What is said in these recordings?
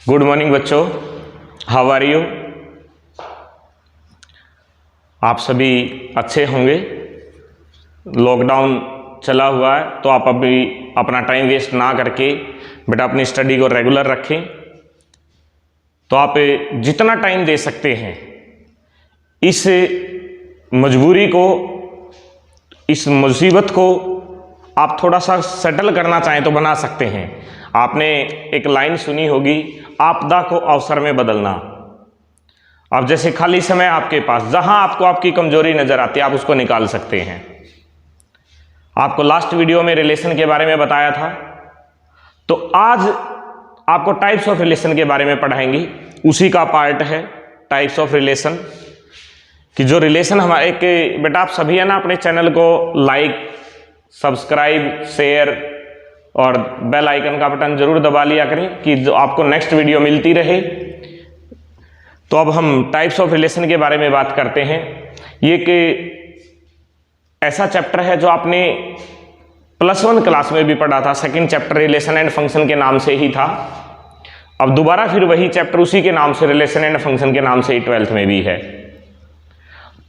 Good morning बच्चों, how are you. आप सभी अच्छे होंगे। लॉकडाउन चला हुआ है तो आप अभी अपना टाइम वेस्ट ना करके बेटा अपनी स्टडी को रेगुलर रखें। तो आप जितना टाइम दे सकते हैं इस मजबूरी को, इस मुसीबत को आप थोड़ा सा सेटल करना चाहें तो बना सकते हैं। आपने एक लाइन सुनी होगी, आपदा को अवसर में बदलना। अब जैसे खाली समय आपके पास, जहां आपको आपकी कमजोरी नजर आती है आप उसको निकाल सकते हैं। आपको लास्ट वीडियो में रिलेशन के बारे में बताया था, तो आज आपको टाइप्स ऑफ रिलेशन के बारे में पढ़ाएंगे। उसी का पार्ट है टाइप्स ऑफ रिलेशन, कि जो रिलेशन हमारे एक बेटा आप सभी है ना अपने चैनल को लाइक, सब्सक्राइब, शेयर और बेल आइकन का बटन जरूर दबा लिया करें कि जो आपको नेक्स्ट वीडियो मिलती रहे। तो अब हम टाइप्स ऑफ रिलेशन के बारे में बात करते हैं। ये एक ऐसा चैप्टर है जो आपने +1 क्लास में भी पढ़ा था। Second chapter relation and function के नाम से ही था। अब दोबारा फिर वही चैप्टर उसी के नाम से, रिलेशन एंड फंक्शन के नाम से ही 12th में भी है।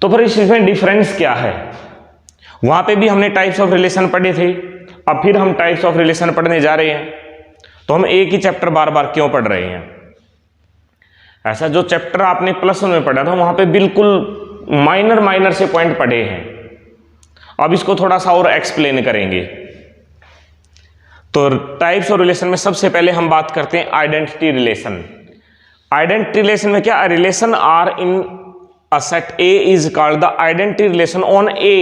तो फिर इसमें डिफरेंस क्या है? वहां पे भी हमने टाइप्स ऑफ रिलेशन पढ़े थे, अब फिर हम टाइप्स ऑफ रिलेशन पढ़ने जा रहे हैं। तो हम एक ही चैप्टर बार बार क्यों पढ़ रहे हैं? ऐसा जो चैप्टर आपने +1 में पढ़ा था वहां पे बिल्कुल माइनर से पॉइंट पढ़े हैं। अब इसको थोड़ा सा और एक्सप्लेन करेंगे। तो टाइप्स ऑफ रिलेशन में सबसे पहले हम बात करते हैं आइडेंटिटी रिलेशन। आइडेंटिटी रिलेशन में क्या, relation R in a set A is called the identity relation on A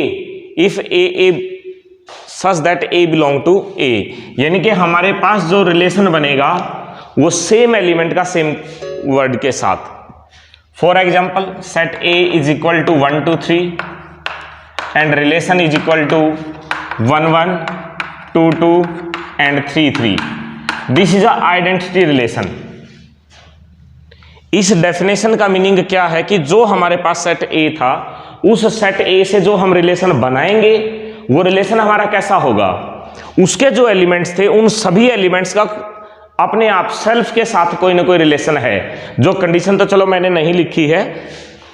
if A such that A belong to A. यानी कि हमारे पास जो रिलेशन बनेगा वो सेम एलिमेंट का सेम वर्ड के साथ। For example, set A is equal to 1 2 3 and relation is equal to 1 1 2 2 and 3 3। This is a identity relation. इस डेफिनेशन का मीनिंग क्या है कि जो हमारे पास सेट ए था, उस सेट ए से जो हम रिलेशन बनाएंगे वो रिलेशन हमारा कैसा होगा, उसके जो एलिमेंट्स थे उन सभी एलिमेंट्स का अपने आप सेल्फ के साथ कोई ना कोई रिलेशन है। जो कंडीशन तो चलो मैंने नहीं लिखी है,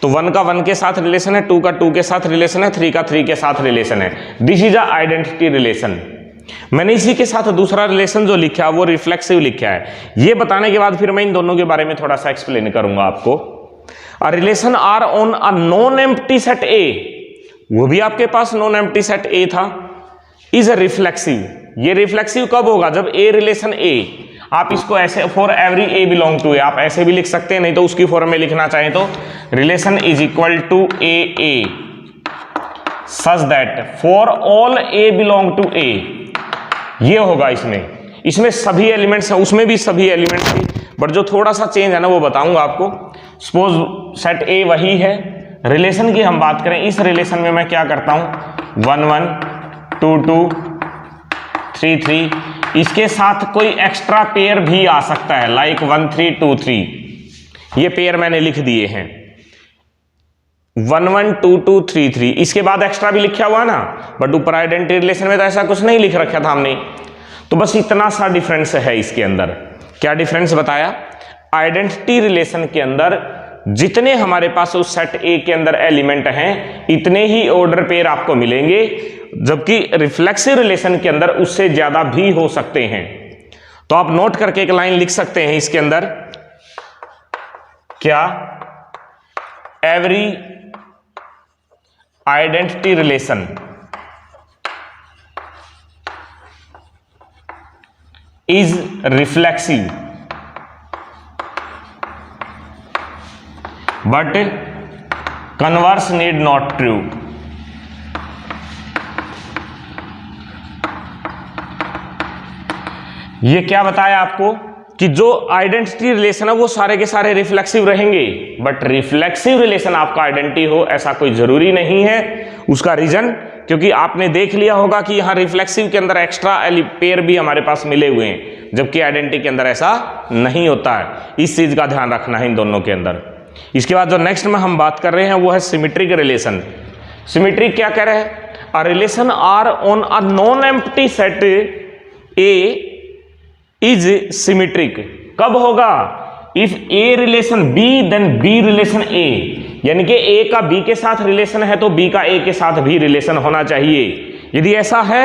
तो 1 का 1 के साथ रिलेशन है, 2 का 2 के साथ रिलेशन है, 3 का 3 के साथ रिलेशन है। This is a identity relation. मैंने इसी के साथ दूसरा रिलेशन जो लिखा वो रिफ्लेक्सिव लिखा है। ये बताने के बाद फिर मैं इन दोनों के बारे में थोड़ा सा एक्सप्लेन करूंगा आपको। A relation R on a non empty set A, वो भी आपके पास नॉन एम्प्टी सेट ए था, इज अ रिफ्लेक्सिव। ये रिफ्लेक्सिव कब होगा, जब ए रिलेशन ए, आप इसको ऐसे for every A belong to A आप ऐसे भी लिख सकते हैं, नहीं तो उसकी फॉर्म में लिखना चाहें तो relation is equal to A such that for all A belong to A. ये होगा इसमें सभी एलिमेंट्स हैं, उसमें भी सभी एलिमेंट्स हैं, बट जो थोड़ा सा चेंज है ना वो बताऊंगा आपको। सपोज सेट ए वही है, रिलेशन की हम बात करें, इस रिलेशन में मैं क्या करता हूं 1 1 2 2 3 3, इसके साथ कोई एक्स्ट्रा पेयर भी आ सकता है, लाइक 1 3 2 3। ये पेयर मैंने लिख दिए हैं 1 1 2 2 3 3। इसके बाद एक्स्ट्रा भी लिखा हुआ ना, बट ऊपर आइडेंटिटी रिलेशन में तो ऐसा कुछ नहीं लिख रखा था हमने। तो बस इतना सा डिफरेंस है इसके अंदर। क्या डिफरेंस बताया? आइडेंटिटी रिलेशन के अंदर जितने हमारे पास उस सेट ए के अंदर एलिमेंट हैं इतने ही ऑर्डर पेयर आपको मिलेंगे, जबकि रिफ्लेक्सिव रिलेशन के अंदर उससे ज्यादा भी हो सकते हैं। तो आप नोट करके एक लाइन लिख सकते हैं इसके अंदर, क्या, every identity relation is reflexive but converse need not true. ये क्या बताया आपको कि जो आइडेंटिटी रिलेशन है वो सारे के सारे रिफ्लेक्सिव रहेंगे, बट रिफ्लेक्सिव रिलेशन आपका आइडेंटिटी हो ऐसा कोई जरूरी नहीं है। उसका रीजन, क्योंकि आपने देख लिया होगा कि यहां रिफ्लेक्सिव के अंदर एक्स्ट्रा पेयर भी हमारे पास मिले हुए हैं, जबकि आइडेंटिटी के अंदर ऐसा नहीं होता है। इस चीज का ध्यान रखना है इन दोनों के अंदर। इसके बाद जो नेक्स्ट में हम बात कर रहे हैं वो है सिमेट्रिक रिलेशन। सिमेट्रिक क्या कह रहे हैं? A relation R on a non empty set A is symmetric. कब होगा? If A relation B then B relation A, यानी कि ए का बी के साथ रिलेशन है तो बी का ए के साथ भी रिलेशन होना चाहिए। यदि ऐसा है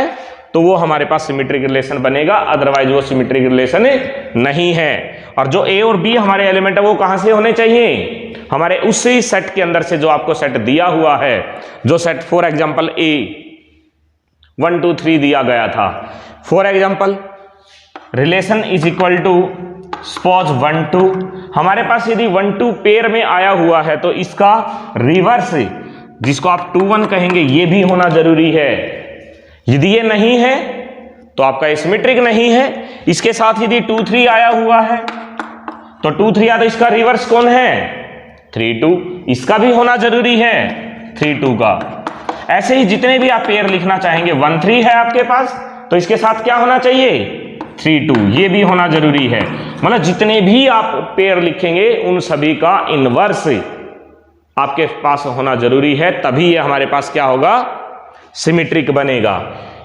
तो वो हमारे पास सिमेट्रिक रिलेशन बनेगा, अदरवाइज वो सिमेट्रिक रिलेशन नहीं है। और जो ए और बी हमारे एलिमेंट है वो कहां से होने चाहिए, हमारे उसी सेट के अंदर से जो आपको सेट दिया हुआ है, जो सेट फॉर एग्जांपल ए 1 2 3 दिया गया था। For example relation is equal to suppose 1 2, हमारे पास यदि 1 2 पेयर में आया हुआ है तो इसका रिवर्स जिसको आप 2 1 कहेंगे ये भी होना जरूरी है। यदि ये नहीं है तो आपका सिमेट्रिक नहीं है। इसके साथ यदि 2 3 आया हुआ है तो 2 3 या तो इसका रिवर्स कौन है 3 2, इसका भी होना जरूरी है 3 2 का। ऐसे ही जितने भी आप पेयर लिखना चाहेंगे 1 3 है आपके पास तो इसके साथ क्या होना चाहिए 3 2, ये भी होना जरूरी है। मतलब जितने भी आप पेयर लिखेंगे उन सभी का इनवर्स आपके पास होना जरूरी है, तभी ये हमारे पास क्या होगा सिमेट्रिक बनेगा।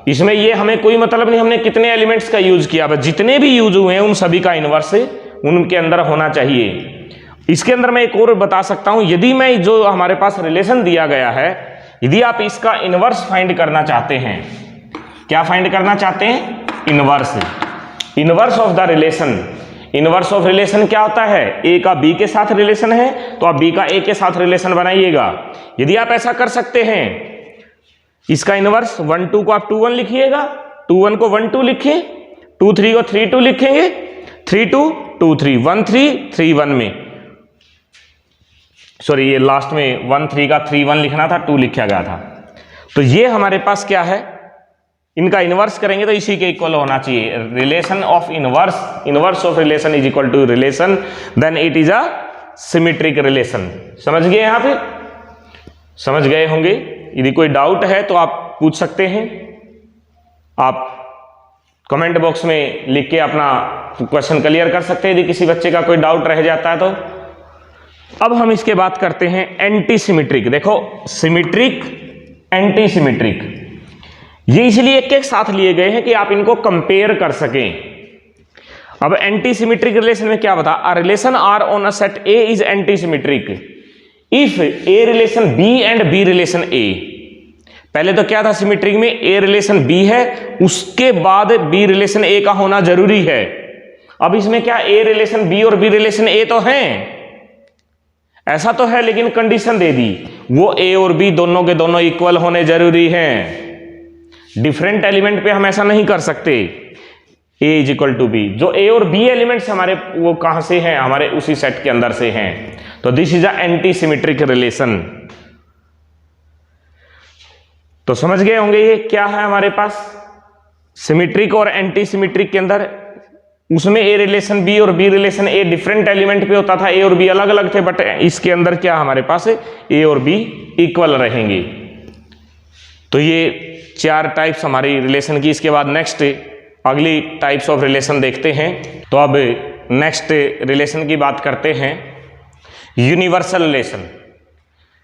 इसमें ये हमें कोई मतलब नहीं हमने कितने एलिमेंट्स का यूज किया, बस जितने भी यूज हुए हैं उन सभी का इनवर्स उनके अंदर होना चाहिए। इसके अंदर मैं एक और बता सकता हूं, यदि मैं जो हमारे पास रिलेशन दिया गया है, यदि आप इसका इनवर्स फाइंड करना चाहते हैं, क्या फाइंड करना चाहते हैं inverse of the relation. Inverse of relation क्या होता है, ए का बी के साथ रिलेशन है तो आप बी का ए के साथ रिलेशन बनाइएगा। यदि आप ऐसा कर सकते हैं, इसका इनवर्स 1 2 को आप 2 1 लिखिएगा, 2 1 को 1 2 लिखिए, 2 3 को 3 2 लिखेंगे, 3 2 2 3 1 3 3 1 में, सॉरी ये लास्ट में 1 3 का 3 1 लिखना था, 2 लिखा गया था। तो ये हमारे पास क्या है, इनका इनवर्स करेंगे तो इसी के इक्वल होना चाहिए। Relation of inverse of relation is equal to relation, then it is a symmetric relation. समझ गए, यहां पे समझ गए होंगे। यदि कोई डाउट है तो आप पूछ सकते हैं, आप कमेंट बॉक्स में लिख के अपना क्वेश्चन क्लियर कर सकते हैं यदि किसी बच्चे का कोई डाउट रह जाता है तो। अब हम इसके बात करते हैं एंटी सिमेट्रिक। देखो सिमेट्रिक एंटी सिमेट्रिक ये इसलिए एक साथ लिए गए हैं कि आप इनको कंपेयर कर सकें। अब एंटी सिमेट्रिक रिलेशन में क्या बता, a relation R on a set A is anti symmetric if A relation B and B relation A. पहले तो क्या था सिमेट्रिक में, ए रिलेशन बी है उसके बाद बी रिलेशन ए का होना जरूरी है। अब इसमें क्या ए रिलेशन बी और बी रिलेशन ए तो हैं, ऐसा तो है, लेकिन कंडीशन दे दी वो ए और बी दोनों के दोनों इक्वल होने जरूरी हैं। डिफरेंट एलिमेंट पे हम ऐसा नहीं कर सकते। ए इज इक्वल टू बी, जो ए और बी एलिमेंट्स हमारे वो कहां से हैं, हमारे उसी सेट के अंदर से हैं। तो this is a anti symmetric relation. तो समझ गए होंगे ये क्या है हमारे पास सिमेट्रिक और एंटी सिमेट्रिक के अंदर। उसमें ए रिलेशन बी और B relation A different element पे होता था, ए और बी अलग अलग थे, बट इसके अंदर क्या हमारे पास ए और बी इक्वल रहेंगे। तो ये 4 टाइप्स हमारी रिलेशन की। इसके बाद नेक्स्ट अगली टाइप्स ऑफ रिलेशन देखते हैं। तो अब नेक्स्ट रिलेशन की बात करते हैं, universal relation.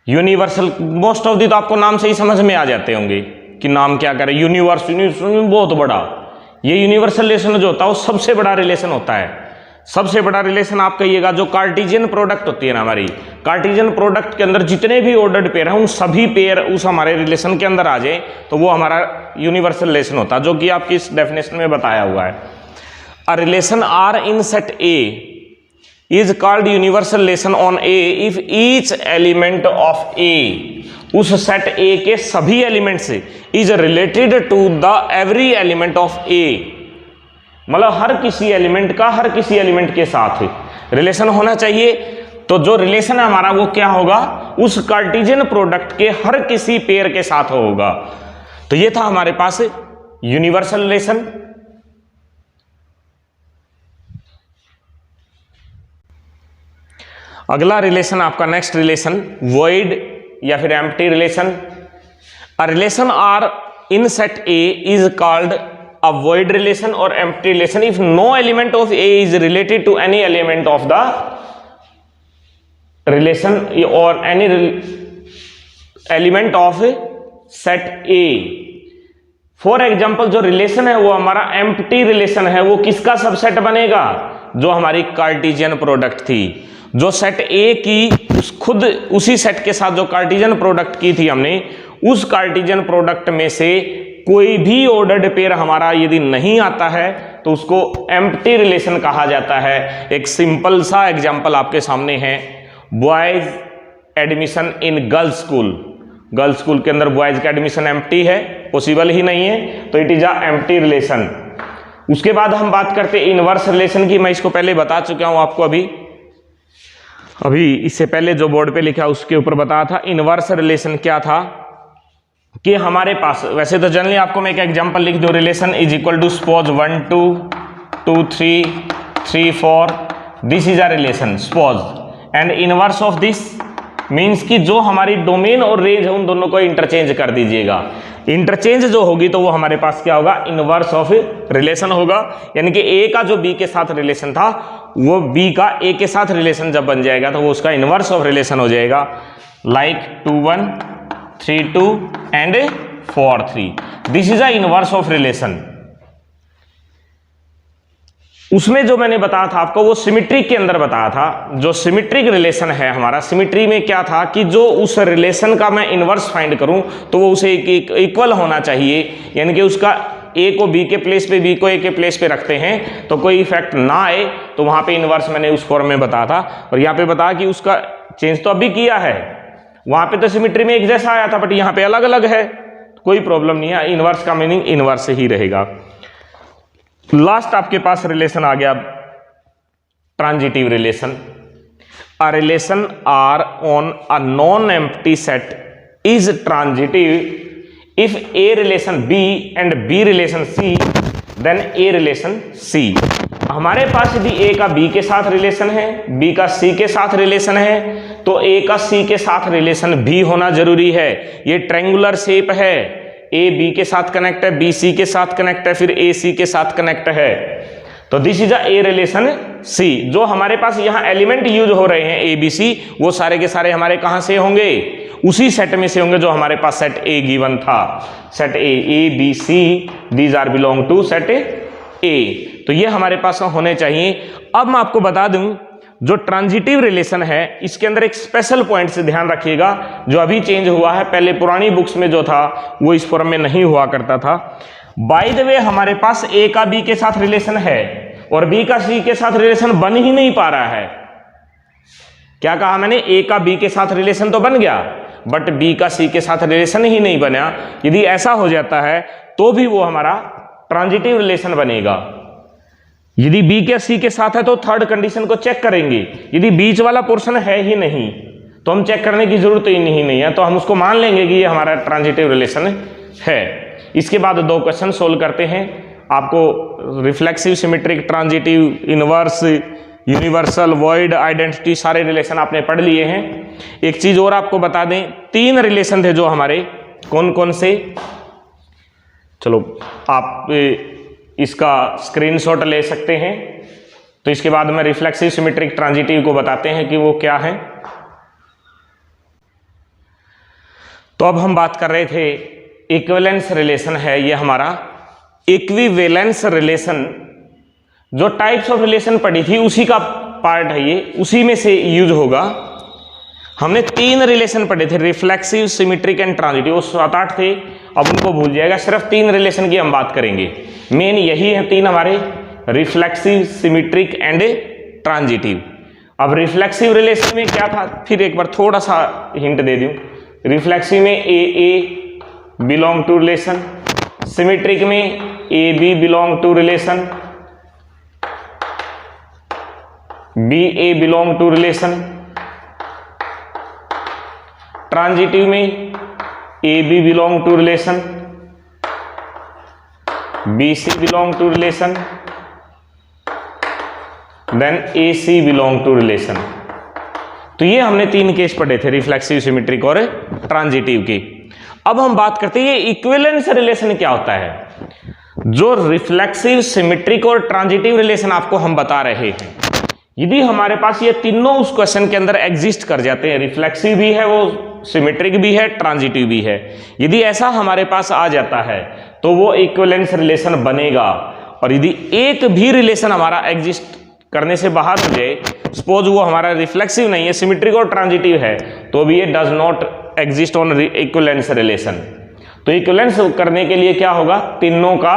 Universal most of the तो आपको नाम से ही समझ में आ जाते होंगे कि नाम क्या करे। यूनिवर्स बहुत बड़ा, ये यूनिवर्सल रिलेशन जो होता है वो सबसे बड़ा रिलेशन होता है। सबसे बड़ा रिलेशन आप कहिएगा जो कार्टेशियन प्रोडक्ट होती है ना, हमारी कार्टेशियन प्रोडक्ट के अंदर जितने भी ऑर्डर्ड पेयर हैं उन सभी पेयर उस हमारे रिलेशन के अंदर आ जाए तो वो हमारा यूनिवर्सल रिलेशन होता है, जो कि आपकी इस डेफिनेशन में बताया हुआ है। A relation R in set A is called universal relation on A if each element of A, उस सेट ए के सभी elements is related to the every element of A. मतलब हर किसी एलिमेंट का हर किसी एलिमेंट के साथ रिलेशन होना चाहिए। तो जो रिलेशन है हमारा वो क्या होगा, उस कार्टेशियन प्रोडक्ट के हर किसी पेयर के साथ होगा। तो ये था हमारे पास यूनिवर्सल रिलेशन। अगला रिलेशन आपका नेक्स्ट रिलेशन वॉइड या फिर empty relation. A relation R in set A is called a void relation or empty relation if no element of A is related to any element of the relation or any element of set A। For example जो relation है वो हमारा empty relation है, वो किसका subset बनेगा, जो हमारी कार्टेशियन प्रोडक्ट थी, जो सेट ए की खुद उसी सेट के साथ जो कार्टेशियन प्रोडक्ट की थी हमने, उस कार्टेशियन प्रोडक्ट में से कोई भी ऑर्डर्ड पेयर हमारा यदि नहीं आता है तो उसको एम्प्टी रिलेशन कहा जाता है। एक सिंपल सा एग्जांपल आपके सामने है, boys admission in girls school. Girls school के अंदर बॉयज का एडमिशन एम्प्टी है, पॉसिबल ही नहीं है, तो it is a empty relation. उसके बाद हम बात करते हैं इनवर्स रिलेशन की। मैं इसको पहले बता चुका हूं आपको, अभी इससे पहले जो बोर्ड पे लिखा उसके ऊपर बताया था। इनवर्स रिलेशन क्या था कि हमारे पास, वैसे तो जनरली आपको मैं एक एग्जांपल लिख दूं, relation is equal to suppose 1 2 2 3 3 4, this is a relation suppose, and inverse of this means कि जो हमारी डोमेन और रेंज है उन दोनों को इंटरचेंज कर दीजिएगा। इंटरचेंज जो होगी तो वो हमारे पास क्या होगा, इनवर्स ऑफ रिलेशन होगा। यानी कि ए का जो बी के साथ रिलेशन था वो बी का ए के साथ रिलेशन जब बन जाएगा तो वो उसका इनवर्स ऑफ रिलेशन हो जाएगा। Like 2 1 3 2 and 4 3, this is a inverse of relation. उसमें जो मैंने बताया था आपको वो सिमेट्रिक के अंदर बताया था। जो सिमेट्रिक रिलेशन है हमारा, सिमेट्री में क्या था कि जो उस रिलेशन का मैं इनवर्स फाइंड करूं तो वो उसे इक्वल होना चाहिए। यानी कि उसका ए को बी के प्लेस पे, बी को ए के प्लेस पे रखते हैं तो कोई इफेक्ट ना आए, तो वहां पे इनवर्स मैंने उस फॉर्म में बताया था। और यहाँ पे बताया कि उसका चेंज तो अभी किया है, वहां पे तो सिमेट्री में एक जैसा आया था बट यहाँ पे अलग अलग है, कोई प्रॉब्लम नहीं है, इनवर्स का मीनिंग इनवर्स ही रहेगा। लास्ट आपके पास रिलेशन आ गया transitive relation. A relation R on a non empty set is transitive if A relation B and B relation C then A relation C. हमारे पास यदि ए का बी के साथ रिलेशन है, बी का सी के साथ रिलेशन है, तो ए का सी के साथ रिलेशन भी होना जरूरी है। ये ट्रायंगुलर शेप है, ए बी के साथ कनेक्ट है, बी सी के साथ कनेक्ट है, फिर ए सी के साथ कनेक्ट है, तो this is a A relation C. जो हमारे पास यहाँ एलिमेंट यूज हो रहे हैं ए बी सी, वो सारे के सारे हमारे कहाँ से होंगे, उसी सेट में से होंगे जो हमारे पास सेट ए गिवन था। Set A B C these are belong to set A, तो ये हमारे पास होने चाहिए। अब मैं आपको बता दूं जो ट्रांजिटिव रिलेशन है इसके अंदर एक स्पेशल पॉइंट से ध्यान रखिएगा, जो अभी चेंज हुआ है, पहले पुरानी बुक्स में जो था वो इस फॉर्म में नहीं हुआ करता था। बाय द वे हमारे पास ए का बी के साथ रिलेशन है और बी का सी के साथ रिलेशन बन ही नहीं पा रहा है। क्या कहा मैंने, ए का बी के साथ रिलेशन तो बन गया बट बी का सी के साथ रिलेशन ही नहीं बना। यदि ऐसा हो जाता है तो भी वो हमारा ट्रांजिटिव रिलेशन बनेगा। यदि बी के सी के साथ है तो थर्ड कंडीशन को चेक करेंगे, यदि बीच वाला पोर्शन है ही नहीं तो हम चेक करने की जरूरत ही नहीं है, तो हम उसको मान लेंगे कि ये हमारा ट्रांजिटिव रिलेशन है। इसके बाद दो क्वेश्चन सोल्व करते हैं। आपको reflexive, symmetric, transitive, inverse, universal, void, identity सारे रिलेशन आपने पढ़ लिए हैं। एक चीज और आपको बता दें, 3 रिलेशन थे जो हमारे, कौन कौन से, चलो आप इसका स्क्रीनशॉट ले सकते हैं। तो इसके बाद में रिफ्लेक्सिव, सिमेट्रिक, ट्रांजिटिव को बताते हैं कि वो क्या है। तो अब हम बात कर रहे थे इक्विवेलेंस रिलेशन है ये हमारा। इक्विवेलेंस रिलेशन जो टाइप्स ऑफ रिलेशन पढ़ी थी उसी का पार्ट है ये, उसी में से यूज होगा। हमने 3 रिलेशन पढ़े थे, रिफ्लेक्सिव, सिमेट्रिक एंड ट्रांजिटिव, वो 7-8 थे, अब उनको भूल जाएगा, सिर्फ 3 रिलेशन की हम बात करेंगे। मेन यही है 3 हमारे, रिफ्लेक्सिव, सिमेट्रिक एंड ट्रांजिटिव। अब रिफ्लेक्सिव रिलेशन में क्या था, फिर एक बार थोड़ा सा हिंट दे दूं। रिफ्लेक्सिव में A belong to relation, symmetric में A B belong to relation, B A belong to relation, transitive में A B belong to relation, B C belong to relation, then A C belong to relation. तो ये हमने 3 case पढ़े थे, reflexive, symmetric और transitive की। अब हम बात करते हैं ये इक्विवेलेंस रिलेशन क्या होता है। जो रिफ्लेक्सिव, सिमेट्रिक और ट्रांजिटिव रिलेशन आपको हम बता रहे हैं, यदि हमारे पास ये तीनों उस क्वेश्चन के अंदर एग्जिस्ट कर जाते हैं, रिफ्लेक्सिव भी है, वो सिमेट्रिक भी है, ट्रांजिटिव भी है, यदि ऐसा हमारे पास आ जाता है तो वो इक्विवेलेंस रिलेशन बनेगा। और यदि एक भी रिलेशन हमारा एग्जिस्ट करने से बाहर हो जाए, सपोज वो हमारा रिफ्लेक्सिव नहीं है, सिमेट्रिक और ट्रांजिटिव है, तो भी ये does not exist on equivalence relation. तो इक्विवेलेंस करने के लिए क्या होगा, तीनों का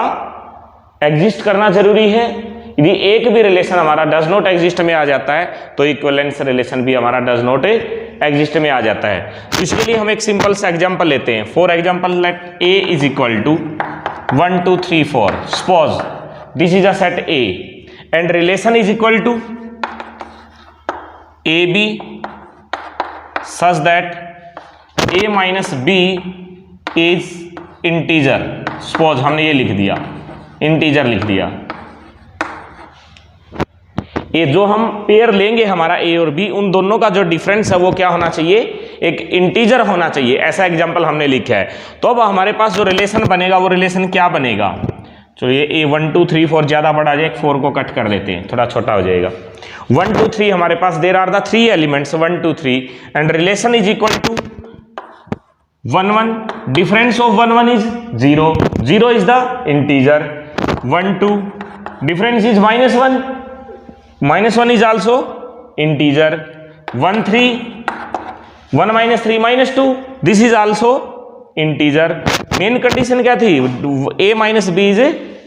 एग्जिस्ट करना जरूरी है। यदि एक भी रिलेशन हमारा डज नॉट एग्जिस्ट में आ जाता है तो इक्विवेलेंस रिलेशन भी हमारा डज नॉट एग्जिस्ट में आ जाता है। तो इसके लिए हम एक सिंपल सा एग्जांपल लेते हैं। For example let A is equal to 1 2 3 4, suppose this is a set A and relation is equal to A B such that A minus B is integer. Suppose हमने ये लिख दिया, इंटीजर लिख दिया। ये जो हम पेयर लेंगे हमारा ए और बी, उन दोनों का जो डिफरेंस है वो क्या होना चाहिए, एक इंटीजर होना चाहिए। ऐसा एग्जांपल हमने लिखा है। तो अब हमारे पास जो रिलेशन बनेगा वो रिलेशन क्या बनेगा, चलिए ए 1 2 3 4 ज्यादा बड़ा जाए, 4 को कट कर देते हैं, थोड़ा छोटा हो जाएगा। 1 2 3 हमारे पास there are the 3 elements 1 2 3 and relation is equal to 1 1, difference of 1 1 is 0, 0 is the integer. 1 2, difference is -1, -1 is also integer। 1 3, 1 - 3 -2, this is also integer। Main condition क्या थी, a minus B is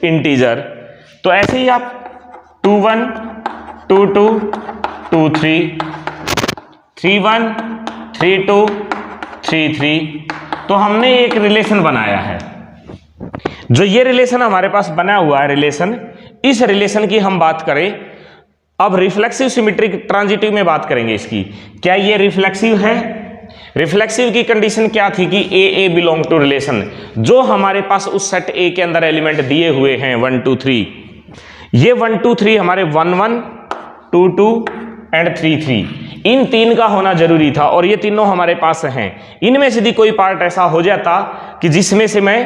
integer. तो ऐसे ही आप 2 1 2 2 2 3 3 1 3 2 3 3, तो हमने एक relation बनाया है। जो ये रिलेशन हमारे पास बना हुआ है रिलेशन, इस रिलेशन की हम बात करें, अब रिफ्लेक्सिव सिमेट्रिक ट्रांजिटिव में बात करेंगे इसकी। क्या ये रिफ्लेक्सिव है? रिफ्लेक्सिव की कंडीशन क्या थी कि ए बिलोंग टू रिलेशन। जो हमारे पास उस सेट ए के अंदर एलिमेंट दिए हुए हैं 1 2 3, ये 1 2 3 हमारे 1 1 2 2 एंड 3 3, इन तीन का होना जरूरी था और ये तीनों हमारे पास हैं। इनमें से यदि कोई पार्ट ऐसा हो जाता कि जिसमें से मैं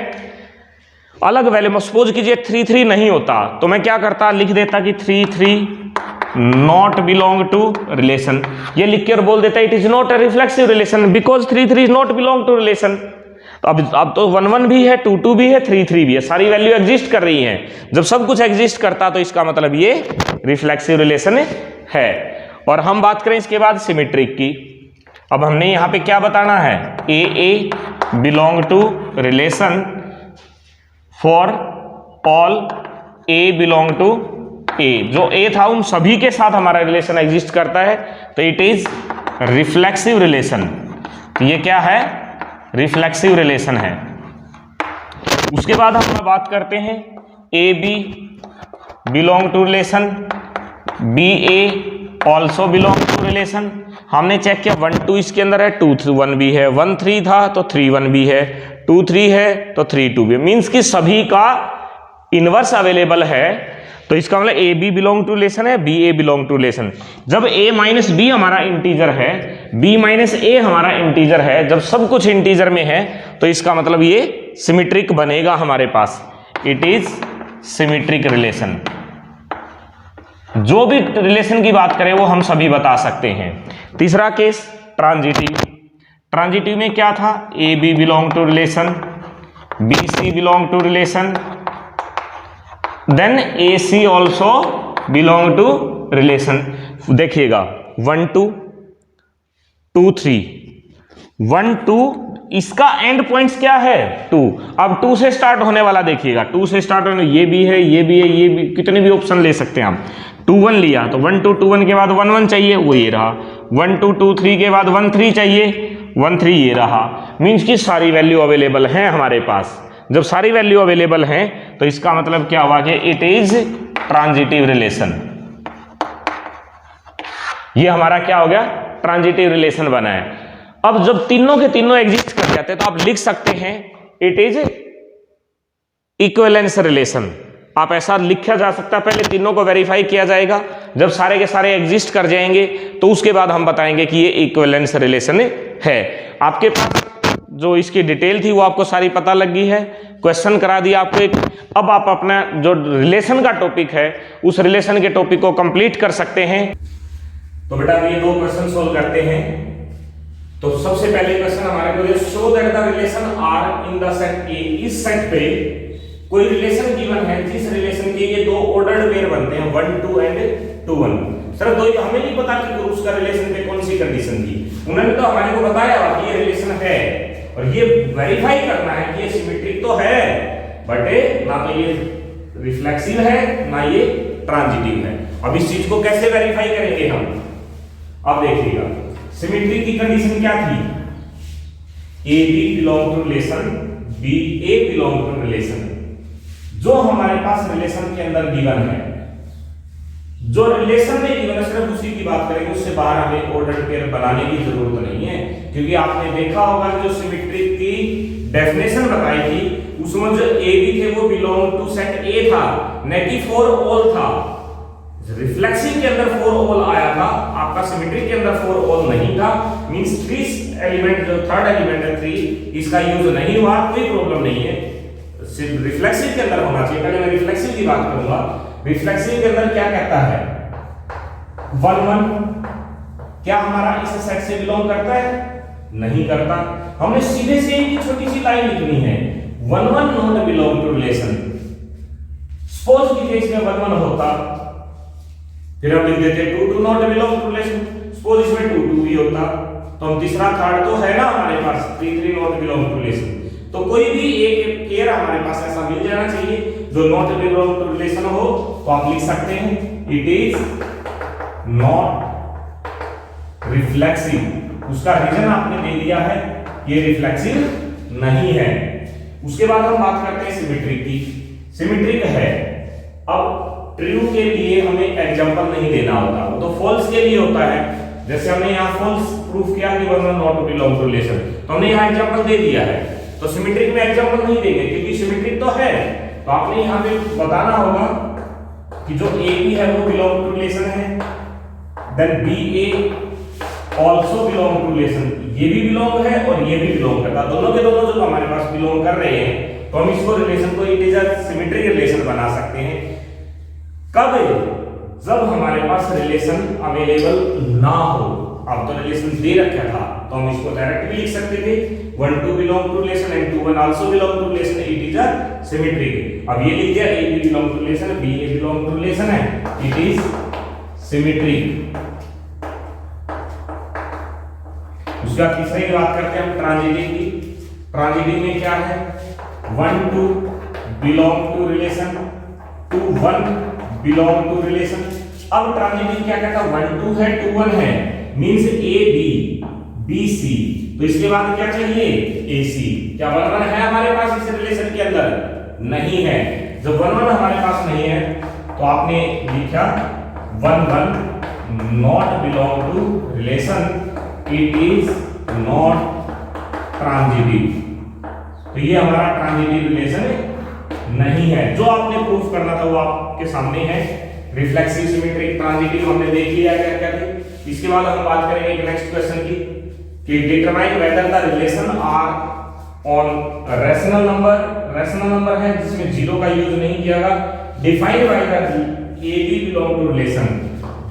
अलग वैल्यू, सपोज कीजिए 3 3 नहीं होता, तो मैं क्या करता, लिख देता कि 3 3 नॉट बिलोंग टू रिलेशन। ये लिख के और बोल देता है it is not a reflexive relation because 3 3 is not belong to relation. तो अब तो 1 1 भी है, 2 2 भी है, 3 3 भी है, सारी वैल्यू एग्जिस्ट कर रही हैं। जब सब कुछ एग्जिस्ट करता तो इसका मतलब ये रिफ्लेक्सिव रिलेशन है। और हम बात करें इसके बाद सिमेट्रिक की। अब हमने यहां पे क्या बताना है, A belong to relation for all A belong to A. जो ए था उन सभी के साथ हमारा रिलेशन एग्जिस्ट करता है, तो इट इज रिफ्लेक्सिव रिलेशन। तो ये क्या है, रिफ्लेक्सिव रिलेशन है। उसके बाद हम बात करते हैं A B belong to relation, B A also belong to relation. हमने चेक किया 1 2 इसके अंदर है, 2 1 भी है, 1 3 था तो 3 1 भी है, 2 3 है तो 3 2 भी है, मीन्स कि सभी का इनवर्स अवेलेबल है। तो इसका मतलब A B belong to relation है, B A belong to relation. जब ए माइनस बी हमारा इंटीजर है, बी माइनस ए हमारा इंटीजर है, जब सब कुछ इंटीजर में है तो इसका मतलब ये सिमेट्रिक बनेगा हमारे पास, इट इज सिमेट्रिक रिलेशन। जो भी रिलेशन की बात करें वो हम सभी बता सकते हैं। तीसरा केस ट्रांजिटिव। ट्रांजिटिव में क्या था, A B belong to relation, B C belong to relation, then A C also belong to relation. देखिएगा 1 2 2 3 1 2, इसका एंड पॉइंट्स क्या है 2। अब 2 से स्टार्ट होने वाला देखिएगा, 2 से स्टार्ट होने, ये भी है, ये भी है, ये भी, कितने भी ऑप्शन ले सकते हैं आप। 2 1 लिया तो 1 2 2 1 के बाद 1 1 चाहिए, वो ये रहा। 1 2 2 3 के बाद 1 3 चाहिए, 1 3 ये रहा। मीन्स की सारी वैल्यू अवेलेबल है हमारे पास। जब सारी वैल्यू अवेलेबल हैं तो इसका मतलब क्या हुआ कि इट इज ट्रांजिटिव रिलेशन। ये हमारा क्या हो गया, ट्रांजिटिव रिलेशन बना है। अब जब तीनों के तीनों एग्जिस्ट कर जाते हैं तो आप लिख सकते हैं इट इज इक्विवेलेंस रिलेशन। आप ऐसा लिखा जा सकता है, पहले तीनों को वेरीफाई किया जाएगा, जब सारे के सारे एग्जिस्ट कर जाएंगे तो उसके बाद हम बताएंगे कि ये इक्विवेलेंस रिलेशन है। आपके पास जो इसकी डिटेल थी वो आपको सारी पता लग गई है, क्वेश्चन करा दिया आपको एक। अब आप अपना जो रिलेशन का टॉपिक है उस रिलेशन के टॉपिक को कंप्लीट कर सकते हैं। तो बेटा ये 2 क्वेश्चन सोल्व करते हैं। तो सबसे पहले क्वेश्चन हमारे को, show that the relation R in the set A. इस सेट पे कोई रिलेशन गिवन है जिस रिलेशन के ये 2 ऑर्डर्ड पेयर बनते हैं 1 2 एंड टू वन। सर दो हमें नहीं पता कि उसका रिलेशन पे कौन सी कंडीशन थी, उन्होंने तो हमारे को बताया कि ये रिलेशन है और ये वेरीफाई करना है कि ये सिमेट्रिक तो है, बट ना तो ये रिफ्लेक्सिव है ना ये ट्रांजिटिव है। अब इस चीज को कैसे वेरीफाई करेंगे हम, अब देखिएगा सिमेट्री की कंडीशन क्या थी, A B belong to relation, B A belong to relation. जो हमारे पास रिलेशन के अंदर गिवन है, जो रिलेशन में गिवन है सिर्फ उसी की बात करेंगे, उससे बाहर हमें ऑर्डर पेयर बनाने की जरूरत नहीं है, क्योंकि आपने देखा होगा जो सिमेट्री की डेफिनेशन बताई थी उसमें जो ए बी थे वो बिलोंग टू सेट ए था, न कि फॉर ऑल था। रिफ्लेक्सिव के अंदर फॉर ऑल आया था, आपका सिमेट्री के अंदर फॉर ऑल नहीं था, मींस थ्री एलिमेंट जो थर्ड एलिमेंट है थ्री, इसका यूज नहीं हुआ, कोई प्रॉब्लम नहीं है, सिर्फ रिफ्लेक्सिव के अंदर होना चाहिए। पहले मैं रिफ्लेक्सिव की बात करूंगा। रिफ्लेक्सिव के अंदर क्या कहता है, 1 1 क्या हमारा इस सेट से बिलोंग करता है, नहीं करता। हमने सीधे से एक छोटी सी लाइन लिखनी है, 1 1 not belong to relation. Suppose कीजिए इसमें 1 1 होता, फिर हम लिख देते 2 2 not belong to relation. Suppose इसमें 2 2 भी होता, तो हम तीसरा थर्ड तो है ना हमारे पास, 3 3 नॉट बिलोंग टू रिलेशन। तो कोई भी एक पेयर हमारे पास ऐसा मिल जाना चाहिए जो नॉट बिलोंग टू रिलेशन हो, तो आप लिख सकते हैं इट इज नॉट रिफ्लेक्सिव। उसका रीजन आपने दे दिया है, ये रिफ्लेक्सिव नहीं है। उसके बाद हम बात करते हैं सिमेट्रिक की। सिमेट्रिक है, अब ट्रू के लिए हमें एग्जांपल नहीं देना होता, वो तो फॉल्स के लिए होता है। जैसे हमने यहाँ फॉल्स प्रूफ किया कि one not belong to relation, तो हमने यहाँ एग्जांपल दे दिया है। तो सिमेट्रिक में एग्जांपल नहीं देंगे क्योंकि सिमेट्रिक तो है, तो आपने यहाँ पे बताना होगा कि जो ए बी है वो बिलोंग टू रिलेशन है, then B A also belong to relation, ये भी बिलोंग है और ये भी बिलोंग करता है, दोनों के दोनों जो हमारे पास बिलोंग कर रहे हैं, तो हम इसको रिलेशन को इंटीजर सिमेट्रिक रिलेशन बना सकते हैं। कब, जब हमारे पास रिलेशन अवेलेबल ना हो। अब तो रिलेशन दे रखा था तो हम इसको डायरेक्ट भी लिख सकते थे, 1 2 belong to relation and 2 1 also belong to relation, it is a symmetric. अब ये लिख दिया A B belong to relation, B A belong to relation है, इट इज सिमेट्रिक। उसका तीसरी बात करते हैं हम ट्रांजिटिव की। ट्रांजिटिव में क्या है, 1 2 belong to relation, 2 1 belong to relation. अब ट्रांजिटिव क्या कहता है, 1 2 है 2 1 है, means A B B C, तो इसके बाद क्या चाहिए, ए सी। क्या 1 1 है हमारे पास इस रिलेशन के अंदर, नहीं है। जब 1 1 हमारे पास नहीं है तो आपने लिखा 1 1 not belong to relation, it is not transitive. तो ये हमारा ट्रांजिटिव रिलेशन नहीं है। जो आपने प्रूफ करना था वो आपके सामने है, रिफ्लेक्सिव सिमेट्रिक ट्रांजिटिव हमने देख लिया क्या क्या थे। इसके बाद हम बात करेंगे एक नेक्स्ट क्वेश्चन की कि determine whether the relation R on rational number. Rational number है जिसमें जीरो का यूज नहीं किया गया। Define by the A B belong to relation.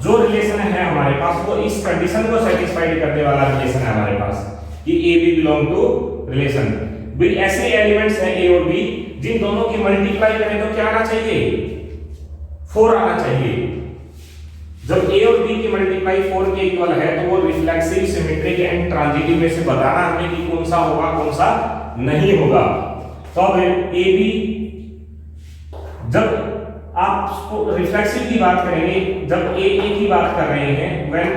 जो रिलेशन है हमारे पास वो इस कंडीशन को सेटिस्फाइड करने वाला रिलेशन है हमारे पास कि A B belong to relation. भी ऐसे एलिमेंट्स हैं ए और बी जिन दोनों की मल्टीप्लाई करें तो क्या आना चाहिए, 4 आना चाहिए। जब ए और बी की मल्टीप्लाई 4 के इक्वल है तो वो रिफ्लेक्सिव सिमेट्रिक एंड ट्रांजिटिव में से बताना हमें कि कौन सा होगा कौन सा नहीं होगा। तो अब ए बी, जब आप रिफ्लेक्सिव की बात करेंगे, जब ए की बात कर रहे हैं, व्हेन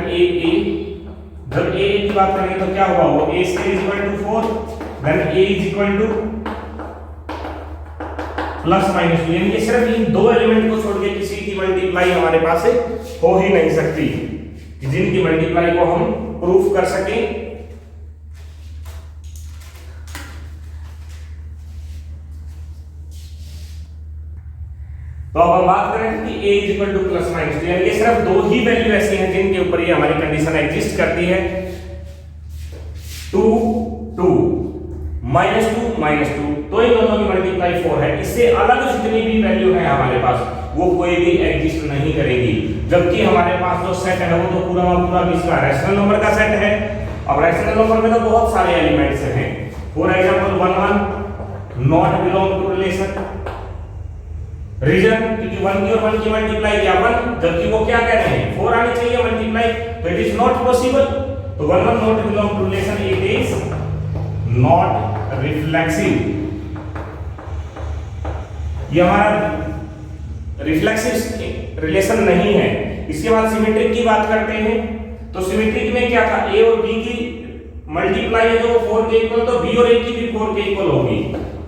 जब ए की बात करेंगे तो क्या होगा, वो A square is equal to 4, then A is equal to plus minus, यानी कि सिर्फ इन दो एलिमेंट को छोड़ के किसी की मल्टीप्लाई हमारे पास हो ही नहीं सकती कि जिनकी मल्टीप्लाई को हम प्रूफ कर सकें। तो अब हम बात करें कि a is equal to plus minus, यानी कि सिर्फ दो ही वैल्यू ऐसी हैं जिनके ऊपर ये हमारी कंडीशन एग्जिस्ट करती है, 2 2 -2 -2, तो इन दोनों की मल्टीप्लाई 4 है। इससे अलग जितनी भी वैल्यू है हमारे पास वो कोई भी एग्जिस्ट नहीं करेगी, जबकि हमारे पास जो सेट है वो तो पूरा पूरा किसका, रैशनल नंबर का सेट है। अब रैशनल नंबर में तो बहुत सारे एलिमेंट्स हैं, for example 1 1 not belong to relation, reason क्योंकि 1 की और 1 की मल्टीप्लाई किया 1, जबकि वो क्या कह रहे हैं 4 आनी चाहिए मल्टीप्लाई, तो इट इज नॉट पॉसिबल। तो 1 1 not belong to relation, it is not reflexive. ये हमारा रिफ्लेक्सिव रिलेशन नहीं है। इसके बाद सिमेट्रिक की बात करते हैं। तो सिमेट्रिक में क्या था, ए और बी की मल्टीप्लाई है जो 4 के इक्वल, तो बी और ए की भी 4 के इक्वल होगी,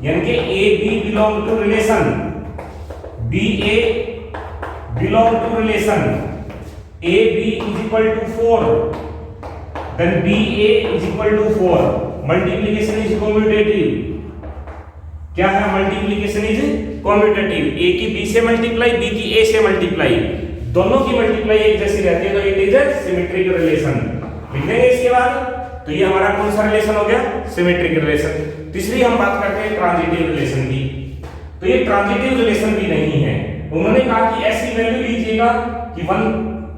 यानी कि A B belong to relation, B A belong to relation A B is equal to 4, then B A is equal to 4। Multiplication is commutative. क्या है, मल्टीप्लिकेशन इज कम्यूटेटिव। ए की बी से मल्टीप्लाई, बी की ए से multiply, दोनों की multiply एक जैसी रहती है, तो it is a symmetric relation. लिख देंगे इसके बाद। तो ये हमारा कौन सा रिलेशन हो गया, सिमेट्रिक रिलेशन। तीसरी हम बात करते हैं ट्रांजिटिव रिलेशन की। तो ये ट्रांजिटिव रिलेशन भी नहीं है। उन्होंने कहा कि ऐसी वैल्यू लीजिएगा कि 1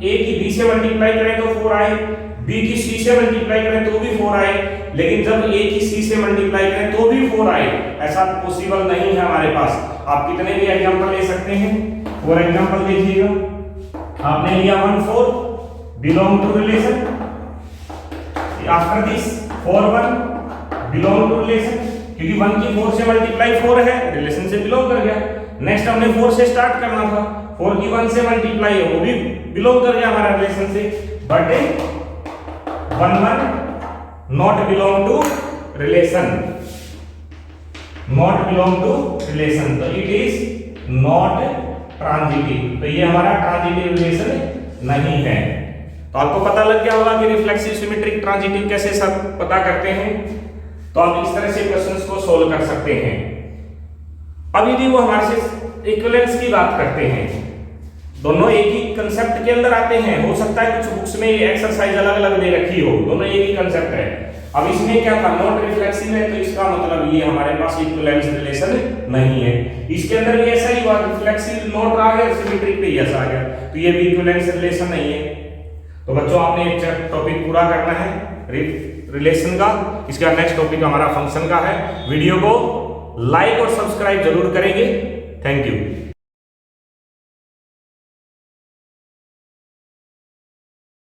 ए की बी से मल्टीप्लाई करें तो 4 आए, बी की सी से मल्टीप्लाई करें तो भी 4 आए, लेकिन जब ए की सी से मल्टीप्लाई करें तो भी 4 आए, ऐसा पॉसिबल नहीं है हमारे पास। आप कितने भी एग्जांपल ले सकते हैं। फॉर एग्जांपल देखिएगा, आपने लिया 1 4 belong to relation, after this 4 1 belong to relation, क्योंकि 1 की 4 से मल्टीप्लाई 4 है, रिलेशन से बिलोंग कर गया। नेक्स्ट हमने 4 से स्टार्ट करना था, 4 की 1 से मल्टीप्लाई है, वो भी बिलोंग कर गया हमारा रिलेशन से। But 1 1 not belong to relation, not belong to relation, तो इट इज नॉट ट्रांजिटिव। तो ये हमारा ट्रांजिटिव रिलेशन नहीं है। तो आपको पता लग गया होगा कि रिफ्लेक्सिव, सिमेट्रिक, ट्रांजिटिव कैसे सब पता करते हैं। तो आप इस तरह से क्वेश्चंस को सोल्व कर सकते हैं। अब यदि वो हमारे से इक्विवेलेंस की बात करते हैं, दोनों एक ही कंसेप्ट के अंदर आते हैं, हो सकता है कुछ बुक्स में ये एक्सरसाइज अलग अलग दे रखी हो, दोनों एक ही कंसेप्ट है। अब इसमें क्या था, नॉट रिफ्लेक्सिव है, तो इसका मतलब ये हमारे पास इक्विवेलेंस रिलेशन नहीं है। इसके अंदर भी ऐसा ही हुआ, रिफ्लेक्सिव नॉट आ गया, सिमेट्रिक पे यस आ गया, तो ये भी इक्विवेलेंस रिलेशन नहीं है। तो बच्चों आपने एक टॉपिक पूरा करना है रिलेशन का। इसके बाद नेक्स्ट टॉपिक हमारा फंक्शन का है। वीडियो को लाइक और सब्सक्राइब जरूर करेंगे। Thank you.